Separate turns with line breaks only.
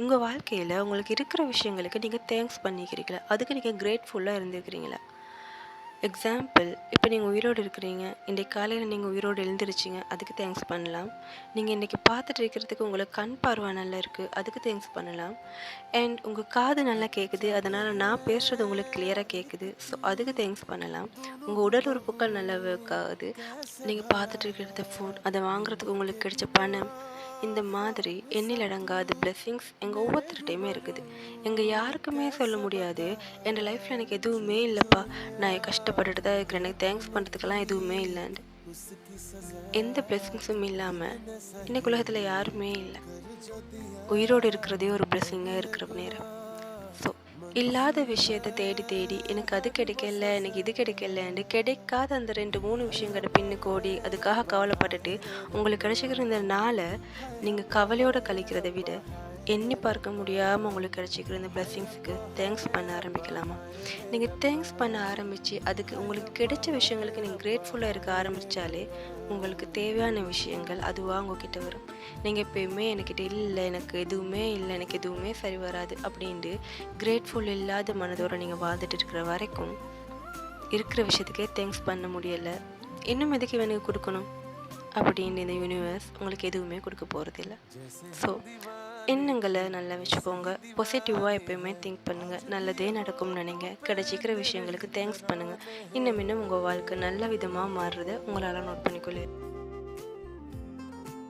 உங்கள் வாழ்க்கையில் உங்களுக்கு இருக்கிற விஷயங்களுக்கு நீங்கள் தேங்க்ஸ் பண்ணிக்கிறீங்களா? அதுக்கு நீங்கள் கிரேட்ஃபுல்லாக இருந்திருக்கிறீங்களா? எக்ஸாம்பிள், இப்போ நீங்கள் உயிரோடு இருக்கிறீங்க. இன்றைக்கு காலையில் நீங்கள் உயிரோடு எழுந்திருச்சிங்க, அதுக்கு தேங்க்ஸ் பண்ணலாம். நீங்கள் இன்றைக்கி பார்த்துட்டு இருக்கிறதுக்கு உங்களுக்கு கண் பார்வை நல்லா இருக்குது, அதுக்கு தேங்க்ஸ் பண்ணலாம். அண்ட் உங்கள் காது நல்லா கேட்குது, அதனால் நான் பேசுகிறது உங்களுக்கு கிளியராக கேட்குது, ஸோ அதுக்கு தேங்க்ஸ் பண்ணலாம். உங்கள் உடல் உறுப்புகள் நல்லா ஒர்க் ஆகுது, நீங்கள் பார்த்துட்டு இருக்கிறத ஃபுட், அதை வாங்குறதுக்கு உங்களுக்கு கிடைச்ச பணம், இந்த மாதிரி எண்ணில் அடங்காத பிளெஸ்ஸிங்ஸ் எங்கள் ஒவ்வொருத்தர்கிட்டையுமே இருக்குது. எங்கள் யாருக்குமே சொல்ல முடியாது, என் லைஃப்பில் எனக்கு எதுவுமே இல்லைப்பா, நான் கஷ்டப்பட்டுட்டு தான் இருக்கிறேன், எனக்கு தேங்க்ஸ் பண்ணுறதுக்கெல்லாம் எதுவுமே இல்லைன்னு. எந்த பிளெஸ்ஸிங்ஸும் இல்லாமல் இன்னைக்கு உலகத்தில் யாருமே இல்லை. உயிரோடு இருக்கிறதே ஒரு பிளெஸ்ஸிங்காக இருக்கிற நேரம். ஸோ இல்லாத விஷயத்தை தேடி தேடி எனக்கு அது கிடைக்கல, எனக்கு இது கிடைக்கலன்னு கிடைக்காத அந்த 2-3 விஷயங்களை பின்னுக்கு ஓடி அதுக்காக கவலைப்பட்டுட்டு உங்களுக்கு கிடைச்சிக்கிற இந்த நாளை நீங்கள் கவலையோடு கழிக்கிறத விட எண்ணி பார்க்க முடியாமல் உங்களுக்கு கிடைச்சிக்கிற இந்த பிளெஸ்ஸிங்ஸுக்கு தேங்க்ஸ் பண்ண ஆரம்பிக்கலாமா? நீங்கள் தேங்க்ஸ் பண்ண ஆரம்பித்து அதுக்கு உங்களுக்கு கிடைச்ச விஷயங்களுக்கு நீங்கள் கிரேட்ஃபுல்லாக இருக்க ஆரம்பித்தாலே உங்களுக்கு தேவையான விஷயங்கள் அதுவாக உங்ககிட்ட வரும். நீங்கள் எப்பயுமே என்கிட்ட இல்லை, எனக்கு எதுவுமே இல்லை, எனக்கு எதுவுமே சரி வராது அப்படின்ட்டு கிரேட்ஃபுல் இல்லாத மனதோடு நீங்கள் வாழ்ந்துட்டு இருக்கிற வரைக்கும் இருக்கிற விஷயத்துக்கே தேங்க்ஸ் பண்ண முடியலை. இன்னும் எதுக்கு எனக்கு கொடுக்கணும் அப்படின்னு இந்த யூனிவர்ஸ் உங்களுக்கு எதுவுமே கொடுக்க போகிறதில்ல. ஸோ எண்ணங்களை நல்லா வச்சுக்கோங்க. பாசிட்டிவாக எப்பயுமே திங்க் பண்ணுங்கள். நல்லதே நடக்கும்னு நினைங்க. கிடைச்சிக்கிற விஷயங்களுக்கு தேங்க்ஸ் பண்ணுங்கள். இன்னும் உங்கள் வாழ்க்கை நல்ல விதமாக மாறுறதை உங்களால் நோட் பண்ணிக்கொள்ள